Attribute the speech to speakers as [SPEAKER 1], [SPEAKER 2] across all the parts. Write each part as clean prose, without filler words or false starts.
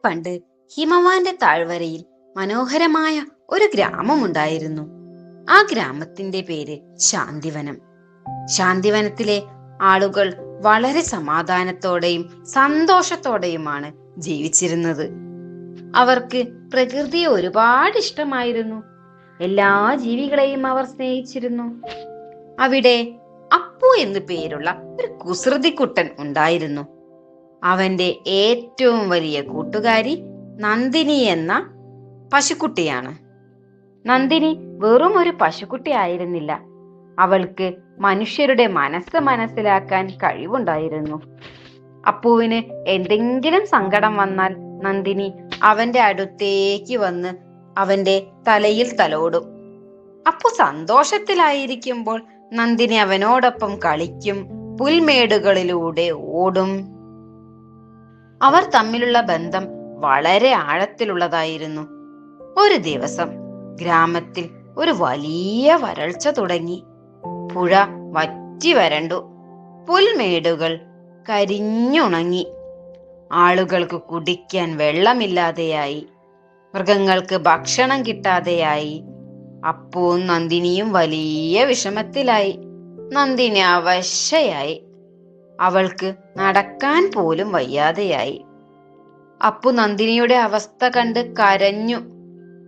[SPEAKER 1] പണ്ട് ഹിമവാന്റെ താഴ്വരയിൽ മനോഹരമായ ഒരു ഗ്രാമമുണ്ടായിരുന്നു. ആ ഗ്രാമത്തിന്റെ പേര് ശാന്തിവനം. ശാന്തിവനത്തിലെ ആളുകൾ വളരെ സമാധാനത്തോടെയും സന്തോഷത്തോടെയുമാണ് ജീവിച്ചിരുന്നത്. അവർക്ക് പ്രകൃതിയെ ഒരുപാട് ഇഷ്ടമായിരുന്നു. എല്ലാ ജീവികളെയും അവർ സ്നേഹിച്ചിരുന്നു. അവിടെ അപ്പു എന്നു പേരുള്ള ഒരു കുസൃതിക്കുട്ടൻ ഉണ്ടായിരുന്നു. അവന്റെ ഏറ്റവും വലിയ കൂട്ടുകാരി നന്ദിനി എന്ന പശുക്കുട്ടിയാണ്. നന്ദിനി വെറും ഒരു പശുക്കുട്ടി ആയിരുന്നില്ല. അവൾക്ക് മനുഷ്യരുടെ മനസ്സ് മനസ്സിലാക്കാൻ കഴിവുണ്ടായിരുന്നു. അപ്പുവിന് എന്തെങ്കിലും സങ്കടം വന്നാൽ നന്ദിനി അവന്റെ അടുത്തേക്ക് വന്ന് അവന്റെ തലയിൽ തലോടും. അപ്പു സന്തോഷത്തിലായിരിക്കുമ്പോൾ നന്ദിനി അവനോടൊപ്പം കളിക്കും, പുൽമേടുകളിലൂടെ ഓടും. അവർ തമ്മിലുള്ള ബന്ധം വളരെ ആഴത്തിലുള്ളതായിരുന്നു. ഒരു ദിവസം ഗ്രാമത്തിൽ ഒരു വലിയ വരൾച്ച തുടങ്ങി. പുഴ വറ്റി വരണ്ടു, പുൽമേടുകൾ കരിഞ്ഞുണങ്ങി, ആളുകൾക്ക് കുടിക്കാൻ വെള്ളമില്ലാതെയായി, മൃഗങ്ങൾക്ക് ഭക്ഷണം കിട്ടാതെയായി. അപ്പുവും നന്ദിനിയും വലിയ വിഷമത്തിലായി. നന്ദിനി അവശയായി. അവൾക്ക് നടക്കാൻ പോലും വയ്യാതെയായി. അപ്പു നന്ദിനിയുടെ അവസ്ഥ കണ്ട് കരഞ്ഞു.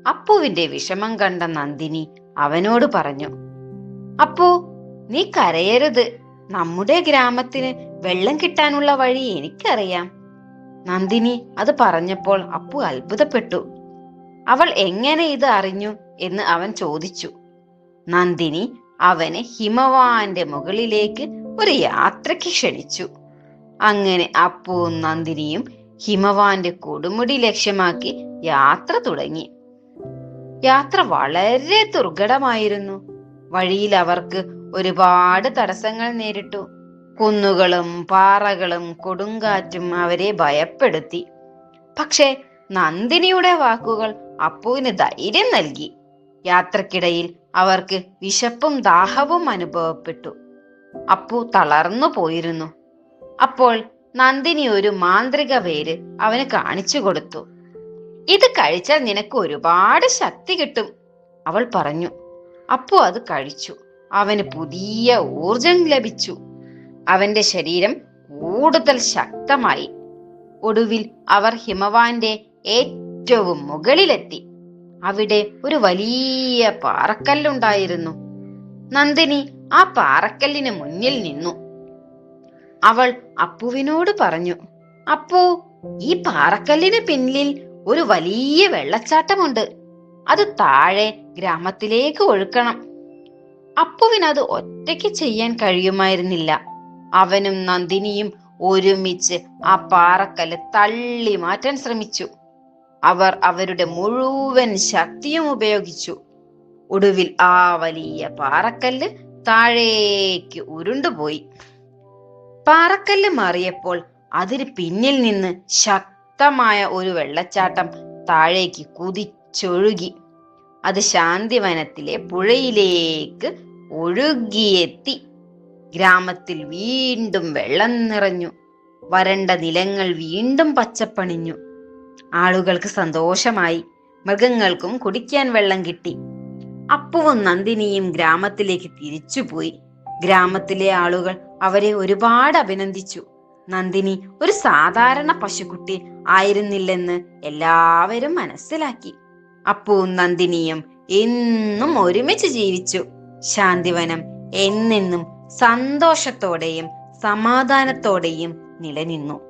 [SPEAKER 1] അപ്പുവിന്റെ വിഷമം കണ്ട നന്ദിനി അവനോട് പറഞ്ഞു, അപ്പു, നീ കരയരുത്. നമ്മുടെ ഗ്രാമത്തിന് വെള്ളം കിട്ടാനുള്ള വഴി എനിക്കറിയാം. നന്ദിനി അത് പറഞ്ഞപ്പോൾ അപ്പു അത്ഭുതപ്പെട്ടു. അവൾ എങ്ങനെ ഇത് അറിഞ്ഞു എന്ന് അവൻ ചോദിച്ചു. നന്ദിനി അവനെ ഹിമവാന്റെ മുകളിലേക്ക് ഒരു യാത്രയ്ക്ക് ക്ഷണിച്ചു. അങ്ങനെ അപ്പുവും നന്ദിനിയും ഹിമവാന്റെ കൊടുമുടി ലക്ഷ്യമാക്കി യാത്ര തുടങ്ങി. യാത്ര വളരെ ദുർഘടമായിരുന്നു. വഴിയിൽ അവർക്ക് ഒരുപാട് തടസ്സങ്ങൾ നേരിട്ടു. കുന്നുകളും പാറകളും കൊടുങ്കാറ്റും അവരെ ഭയപ്പെടുത്തി. പക്ഷേ നന്ദിനിയുടെ വാക്കുകൾ അപ്പുവിന് ധൈര്യം നൽകി. യാത്രക്കിടയിൽ അവർക്ക് വിശപ്പും ദാഹവും അനുഭവപ്പെട്ടു. അപ്പു തളർന്നു പോയിരുന്നു. അപ്പോൾ നന്ദിനി ഒരു മാന്ത്രിക വേര് അവന് കാണിച്ചു കൊടുത്തു. ഇത് കഴിച്ചാൽ നിനക്ക് ഒരുപാട് ശക്തി കിട്ടും, അവൾ പറഞ്ഞു. അപ്പു അത് കഴിച്ചു. അവന് പുതിയ ഊർജം ലഭിച്ചു. അവന്റെ ശരീരം കൂടുതൽ ശക്തമായി. ഒടുവിൽ അവർ ഹിമവാന്റെ ഏറ്റവും മുകളിലെത്തി. അവിടെ ഒരു വലിയ പാറക്കല്ലുണ്ടായിരുന്നു. നന്ദിനി ആ പാറക്കല്ലിന് മുന്നിൽ നിന്നു. അവൾ അപ്പുവിനോട് പറഞ്ഞു, അപ്പു, ഈ പാറക്കല്ലിന് പിന്നിൽ ഒരു വലിയ വെള്ളച്ചാട്ടമുണ്ട്. അത് താഴെ ഗ്രാമത്തിലേക്ക് ഒഴുക്കണം. അപ്പുവിനത് ഒറ്റയ്ക്ക് ചെയ്യാൻ കഴിയുമായിരുന്നില്ല. അവനും നന്ദിനിയും ഒരുമിച്ച് ആ പാറക്കല്ല് തള്ളി മാറ്റാൻ ശ്രമിച്ചു. അവർ അവരുടെ മുഴുവൻ ശക്തിയും ഉപയോഗിച്ചു. ഒടുവിൽ ആ വലിയ പാറക്കല്ല് താഴേക്ക് ഉരുണ്ടുപോയി. പാറക്കല്ല് മാറിയപ്പോൾ അതിന് പിന്നിൽ നിന്ന് ശക്തമായ ഒരു വെള്ളച്ചാട്ടം താഴേക്ക് കുതിച്ചൊഴുകി. അത് ശാന്തിവനത്തിലെ പുഴയിലേക്ക് ഒഴുകിയെത്തി. ഗ്രാമത്തിൽ വീണ്ടും വെള്ളം നിറഞ്ഞു. വരണ്ട നിലങ്ങൾ വീണ്ടും പച്ചപ്പണിഞ്ഞു. ആളുകൾക്ക് സന്തോഷമായി. മൃഗങ്ങൾക്കും കുടിക്കാൻ വെള്ളം കിട്ടി. അപ്പുവും നന്ദിനിയും ഗ്രാമത്തിലേക്ക് തിരിച്ചുപോയി. ഗ്രാമത്തിലെ ആളുകൾ അവരെ ഒരുപാട് അഭിനന്ദിച്ചു. നന്ദിനി ഒരു സാധാരണ പശുക്കുട്ടി ആയിരുന്നില്ലെന്ന് എല്ലാവരും മനസ്സിലാക്കി. അപ്പുവും നന്ദിനിയും എന്നും ഒരുമിച്ച് ജീവിച്ചു. ശാന്തിവനം എന്നെന്നും സന്തോഷത്തോടെയും സമാധാനത്തോടെയും നിലനിന്നു.